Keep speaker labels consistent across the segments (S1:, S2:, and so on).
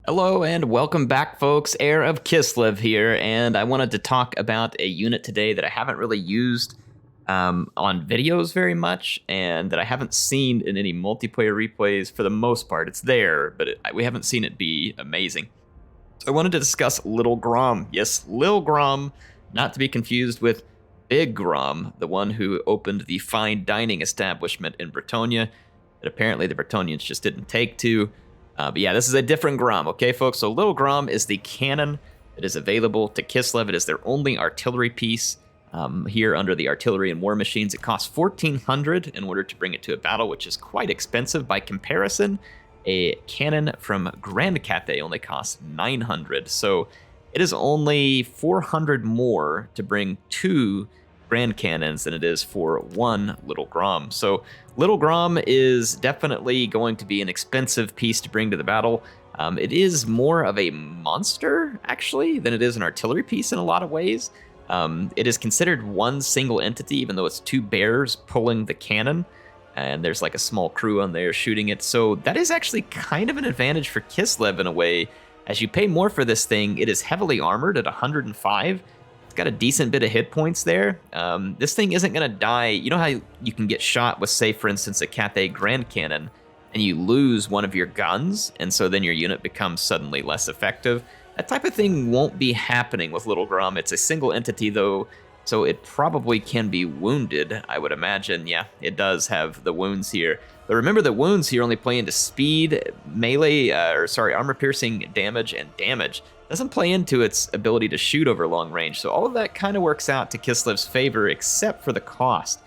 S1: Hello and welcome back, folks. Heir of Kislev here, and I wanted to talk about a unit today that I haven't really used on videos very much, and that I haven't seen in any multiplayer replays for the most part. It's there, but we haven't seen it be amazing. So I wanted to discuss Little Grom. Yes, Little Grom, not to be confused with Big Grom, the one who opened the fine dining establishment in Bretonnia that apparently the Bretonians just didn't take to. But yeah, this is a different Grom, okay, folks? So Little Grom is the cannon that is available to Kislev. It is their only artillery piece here under the artillery and war machines. It costs 1,400 in order to bring it to a battle, which is quite expensive. By comparison, a cannon from Grand Cathay only costs 900. So it is only 400 more to bring two Grand Cannons than it is for one Little Grom. So Little Grom is definitely going to be an expensive piece to bring to the battle. It is more of a monster, actually, than it is an artillery piece in a lot of ways. It is considered one single entity, even though it's two bears pulling the cannon, and there's like a small crew on there shooting it. So that is actually kind of an advantage for Kislev in a way. As you pay more for this thing, it is heavily armored at 105. It's got a decent bit of hit points there. This thing isn't going to die. You know how you can get shot with, say, for instance, a Cathay Grand Cannon, and you lose one of your guns, and so then your unit becomes suddenly less effective? That type of thing won't be happening with Little Grom. It's a single entity, though, so it probably can be wounded, I would imagine. Yeah, it does have the wounds here. But remember that wounds here only play into speed, melee, armor-piercing damage, and damage. Doesn't play into its ability to shoot over long range, so all of that kind of works out to Kislev's favor, except for the cost.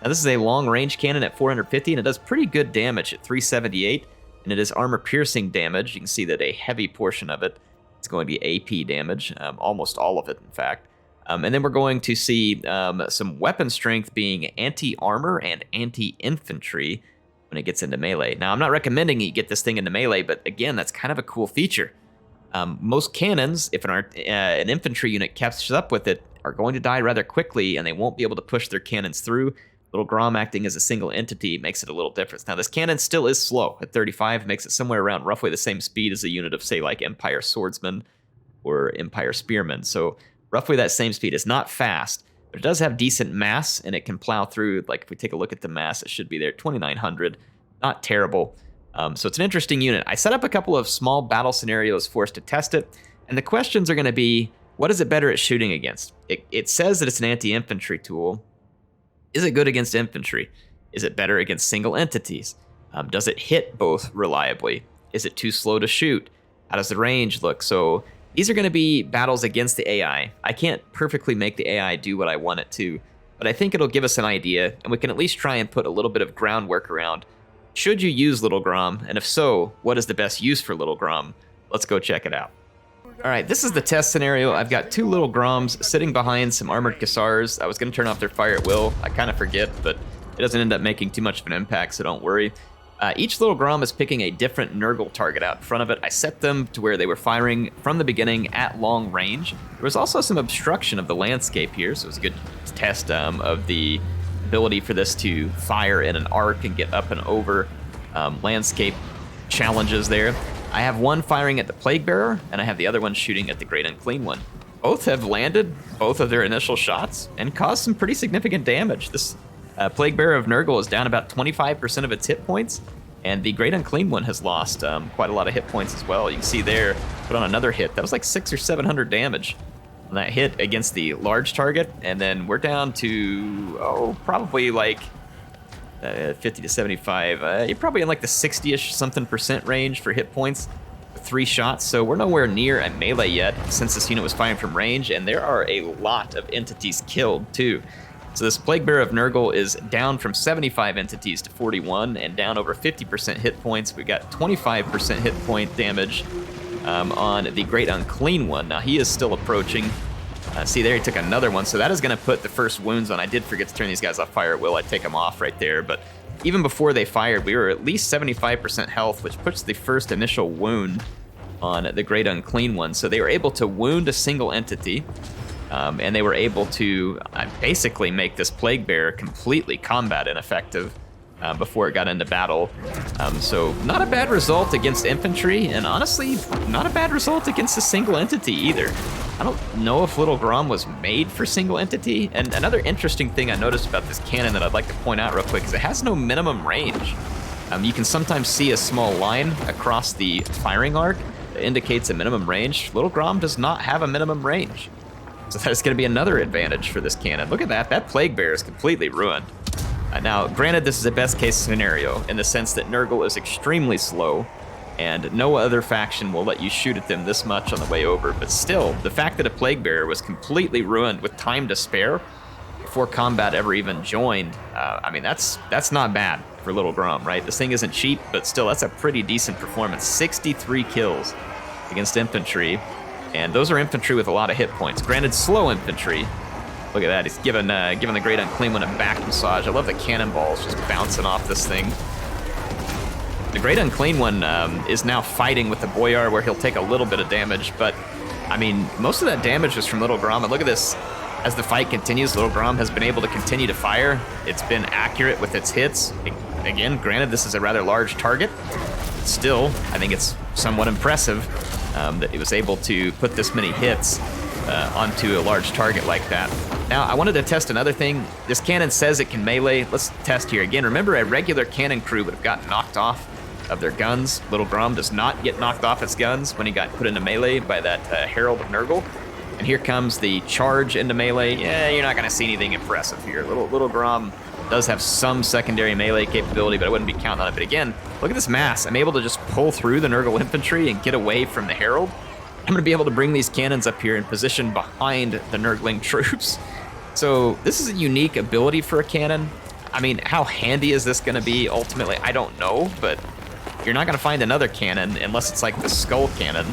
S1: Now, this is a long-range cannon at 450, and it does pretty good damage at 378, and it is armor-piercing damage. You can see that a heavy portion of it is going to be AP damage, almost all of it, in fact. And then we're going to see some weapon strength being anti-armor and anti-infantry when it gets into melee. Now, I'm not recommending you get this thing into melee, but again, that's kind of a cool feature. Most cannons, if an infantry unit catches up with it, are going to die rather quickly, and they won't be able to push their cannons through. Little Grom acting as a single entity makes it a little different. Now, this cannon still is slow at 35, makes it somewhere around roughly the same speed as a unit of, say, like Empire Swordsman or Empire Spearmen. So roughly that same speed. It's not fast, but it does have decent mass, and it can plow through. Like, if we take a look at the mass, it should be there, 2,900. Not terrible. So it's an interesting unit. I set up a couple of small battle scenarios for us to test it, and the questions are going to be, what is it better at shooting against? It says that it's an anti-infantry tool. Is it good against infantry? Is it better against single entities? Does it hit both reliably? Is it too slow to shoot? How does the range look? So these are going to be battles against the AI. I can't perfectly make the AI do what I want it to, but I think it'll give us an idea, and we can at least try and put a little bit of groundwork around. Should you use Little Grom? And if so, what is the best use for Little Grom? Let's go check it out. All right, this is the test scenario. I've got two Little Groms sitting behind some armored Hussars. I was going to turn off their fire at will. I kind of forget, but it doesn't end up making too much of an impact, so don't worry. Each Little Grom is picking a different Nurgle target out in front of it. I set them to where they were firing from the beginning at long range. There was also some obstruction of the landscape here, so it was a good test of the ability for this to fire in an arc and get up and over landscape challenges there. I have one firing at the Plague Bearer, and I have the other one shooting at the Great Unclean One. Both have landed both of their initial shots and caused some pretty significant damage. This Plague Bearer of Nurgle is down about 25% of its hit points, and the Great Unclean One has lost quite a lot of hit points as well. You can see there, put on another hit. That was like 600 or 700 damage on that hit against the large target, and then we're down to, probably like 50 to 75. You're probably in like the 60-ish something percent range for hit points with 3 shots, so we're nowhere near a melee yet since this unit was firing from range, and there are a lot of entities killed too. So this Plague Bearer of Nurgle is down from 75 entities to 41 and down over 50% hit points. We got 25% hit point damage on the Great Unclean One. Now he is still approaching. See there, he took another one, so that is going to put the first wounds on. I did forget to turn these guys off fire at will. I'd take them off right there, but even before they fired, we were at least 75% health, which puts the first initial wound on the Great Unclean One. So they were able to wound a single entity, and they were able to basically make this Plague Bearer completely combat ineffective. before it got into battle. So not a bad result against infantry, and honestly, not a bad result against a single entity either. I don't know if Little Grom was made for single entity. And another interesting thing I noticed about this cannon that I'd like to point out real quick is it has no minimum range. You can sometimes see a small line across the firing arc that indicates a minimum range. Little Grom does not have a minimum range. So that's going to be another advantage for this cannon. Look at that. That Plague Bear is completely ruined. Now, granted, this is a best case scenario in the sense that Nurgle is extremely slow and no other faction will let you shoot at them this much on the way over. But still, the fact that a Plague Bearer was completely ruined with time to spare before combat ever even joined, I mean, that's not bad for Little Grom, right? This thing isn't cheap, but still, that's a pretty decent performance. 63 kills against infantry, and those are infantry with a lot of hit points. Granted, slow infantry. Look at that, he's giving the Great Unclean One a back massage. I love the cannonballs just bouncing off this thing. The Great Unclean One is now fighting with the Boyar where he'll take a little bit of damage, but I mean, most of that damage was from Little Grom, and look at this. As the fight continues, Little Grom has been able to continue to fire. It's been accurate with its hits. Again, granted, this is a rather large target. Still, I think it's somewhat impressive that he was able to put this many hits onto a large target like that. Now, I wanted to test another thing. This cannon says it can melee. Let's test here again. Remember, a regular cannon crew would have gotten knocked off of their guns. Little Grom does not get knocked off its guns when he got put into melee by that Herald of Nurgle. And here comes the charge into melee. Yeah, you're not going to see anything impressive here. Little Grom does have some secondary melee capability, but I wouldn't be counting on it. But again, look at this mass. I'm able to just pull through the Nurgle infantry and get away from the Herald. I'm going to be able to bring these cannons up here and position behind the Nurgling troops. So this is a unique ability for a cannon. I mean, how handy is this going to be ultimately? I don't know, but you're not going to find another cannon unless it's like the Skull Cannon.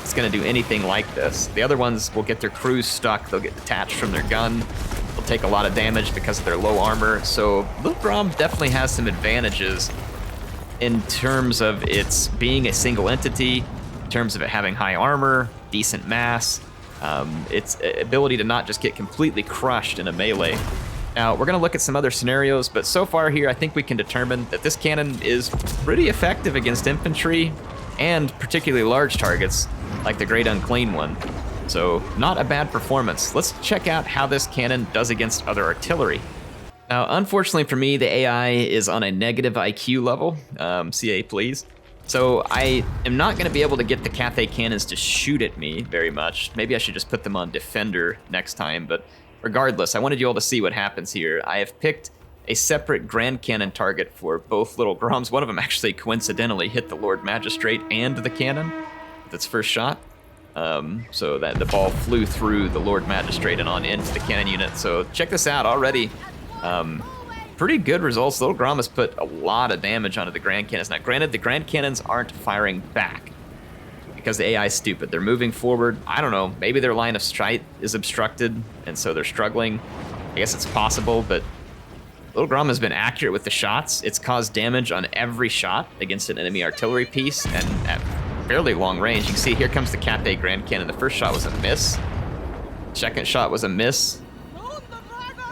S1: It's going to do anything like this. The other ones will get their crews stuck. They'll get detached from their gun. They'll take a lot of damage because of their low armor. So Little Grom definitely has some advantages in terms of its being a single entity, in terms of it having high armor, decent mass, its ability to not just get completely crushed in a melee. Now, we're going to look at some other scenarios, but so far here, I think we can determine that this cannon is pretty effective against infantry and particularly large targets like the Great Unclean One. So, not a bad performance. Let's check out how this cannon does against other artillery. Now, unfortunately for me, the AI is on a negative IQ level. CA, please. So, I am not going to be able to get the Cathay cannons to shoot at me very much. Maybe I should just put them on Defender next time, but regardless, I wanted you all to see what happens here. I have picked a separate Grand Cannon target for both Little Groms. One of them actually coincidentally hit the Lord Magistrate and the cannon with its first shot. So that the ball flew through the Lord Magistrate and on into the cannon unit. So check this out already. Pretty good results. Little Grom has put a lot of damage onto the Grand Cannons. Now, granted, the Grand Cannons aren't firing back because the AI is stupid. They're moving forward. I don't know. Maybe their line of sight is obstructed, and so they're struggling. I guess it's possible, but Little Grom has been accurate with the shots. It's caused damage on every shot against an enemy artillery piece, and at fairly long range. You can see here comes the Cathay Grand Cannon. The first shot was a miss. Second shot was a miss.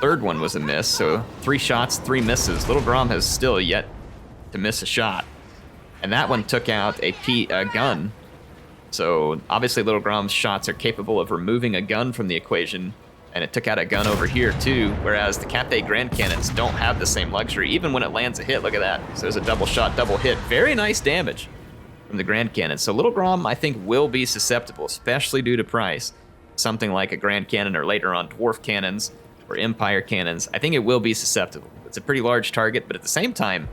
S1: Third one was a miss, so 3 shots, 3 misses. Little Grom has still yet to miss a shot. And that one took out a gun. So obviously Little Grom's shots are capable of removing a gun from the equation, and it took out a gun over here too, whereas the Cathay Grand Cannons don't have the same luxury, even when it lands a hit. Look at that. So there's a double shot, double hit. Very nice damage from the Grand Cannon. So Little Grom, I think, will be susceptible, especially due to price. Something like a Grand Cannon or later on Dwarf Cannons or Empire Cannons. I think it will be susceptible. It's a pretty large target, but at the same time,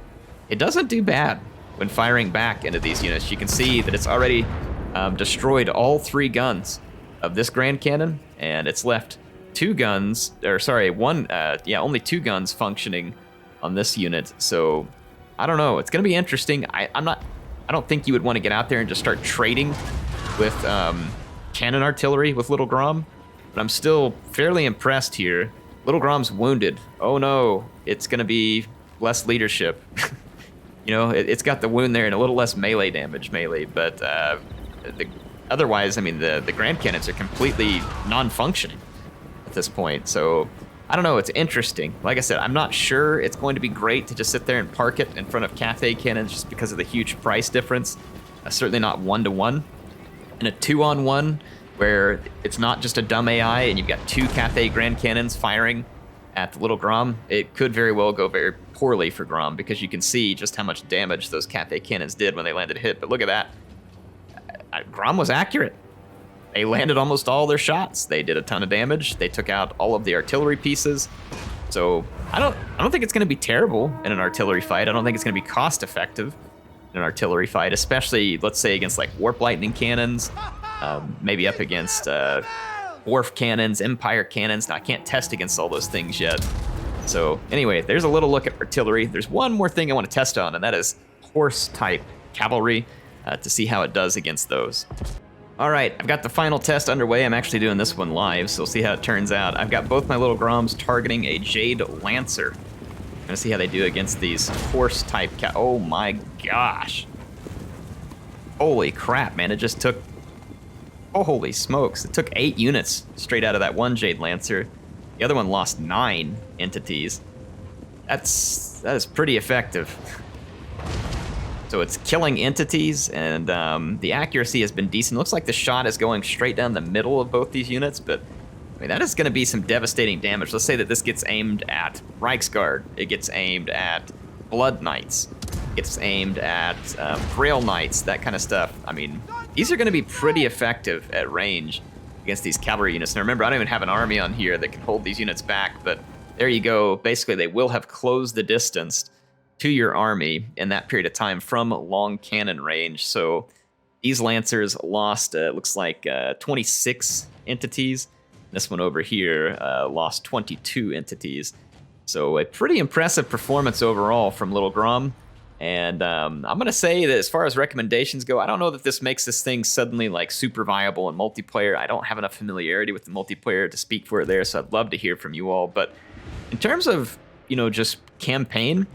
S1: it doesn't do bad when firing back into these units. You can see that it's already destroyed all 3 guns of this Grand Cannon, and it's left 2 guns, or sorry, only 2 guns functioning on this unit. So I don't know. It's going to be interesting. I don't think you would want to get out there and just start trading with cannon artillery with Little Grom, but I'm still fairly impressed here. Little Grom's wounded. Oh no, it's going to be less leadership. You know, it's got the wound there and a little less melee damage, but otherwise, I mean, the Grand Cannons are completely non-functioning at this point. So I don't know, it's interesting. Like I said, I'm not sure it's going to be great to just sit there and park it in front of Cathay cannons just because of the huge price difference. Certainly not 1-to-1. In a 2-on-1, where it's not just a dumb AI and you've got 2 Cathay Grand Cannons firing at the Little Grom, it could very well go very poorly for Grom, because you can see just how much damage those Cathay Cannons did when they landed a hit. But look at that. Grom was accurate. They landed almost all their shots. They did a ton of damage. They took out all of the artillery pieces. So I don't think it's going to be terrible in an artillery fight. I don't think it's going to be cost effective in an artillery fight, especially, let's say, against like Warp Lightning cannons, maybe up against Dwarf cannons, Empire cannons. Now, I can't test against all those things yet. So anyway, there's a little look at artillery. There's one more thing I want to test on, and that is horse-type cavalry, to see how it does against those. All right, I've got the final test underway. I'm actually doing this one live, so we'll see how it turns out. I've got both my Little Groms targeting a Jade Lancer. I'm gonna see how they do against these horse-type oh my gosh. Holy crap, man, it just took, holy smokes. It took 8 units straight out of that one Jade Lancer. The other one lost 9 entities. That is pretty effective. So it's killing entities, and the accuracy has been decent. Looks like the shot is going straight down the middle of both these units, but I mean, that is going to be some devastating damage. Let's say that this gets aimed at Reichsguard. It gets aimed at Blood Knights. It gets aimed at Grail Knights, that kind of stuff. I mean, these are going to be pretty effective at range against these cavalry units. Now remember, I don't even have an army on here that can hold these units back, but there you go. Basically, they will have closed the distance to your army in that period of time from long cannon range. So these Lancers lost, looks like 26 entities. This one over here lost 22 entities. So a pretty impressive performance overall from Little Grom. And I'm going to say that as far as recommendations go, I don't know that this makes this thing suddenly like super viable in multiplayer. I don't have enough familiarity with the multiplayer to speak for it there, so I'd love to hear from you all. But in terms of, just campaign,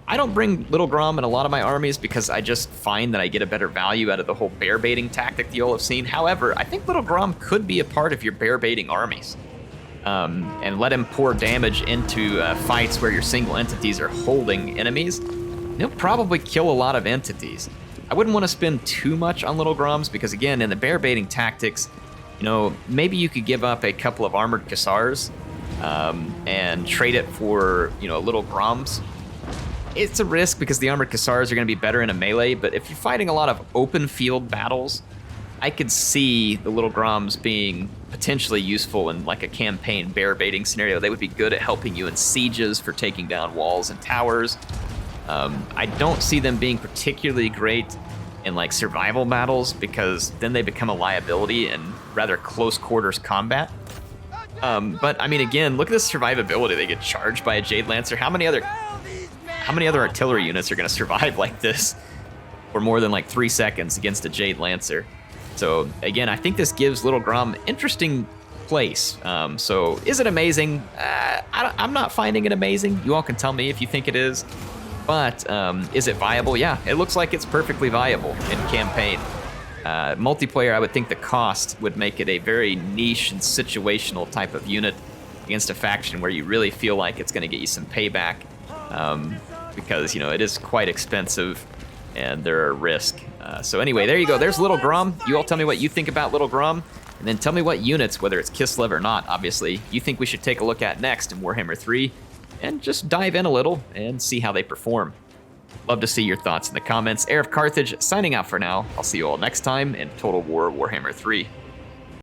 S1: I don't bring Little Grom in a lot of my armies because I just find that I get a better value out of the whole bear baiting tactic that you all have seen. However, I think Little Grom could be a part of your bear baiting armies. And let him pour damage into fights where your single entities are holding enemies. He'll probably kill a lot of entities. I wouldn't want to spend too much on Little Groms because, again, in the bear baiting tactics, maybe you could give up a couple of armored Cassars and trade it for, Little Groms. It's a risk because the armored Cassars are going to be better in a melee, but if you're fighting a lot of open field battles, I could see the Little Groms being potentially useful in like a campaign bear baiting scenario. They would be good at helping you in sieges for taking down walls and towers. I don't see them being particularly great in like survival battles because then they become a liability in rather close quarters combat. But I mean, again, look at this survivability. They get charged by a Jade Lancer. How many other artillery units are going to survive like this for more than like 3 seconds against a Jade Lancer? So again, I think this gives Little Grom interesting place. So is it amazing? I'm not finding it amazing. You all can tell me if you think it is. But is it viable? Yeah, it looks like it's perfectly viable in campaign. Multiplayer, I would think the cost would make it a very niche and situational type of unit against a faction where you really feel like it's going to get you some payback. Because, it is quite expensive and there are risks. So anyway, there you go. There's Little Grom. You all tell me what you think about Little Grom. And then tell me what units, whether it's Kislev or not, obviously, you think we should take a look at next in Warhammer 3. And just dive in a little and see how they perform. Love to see your thoughts in the comments. HeirofCarthage signing out for now. I'll see you all next time in Total War Warhammer 3.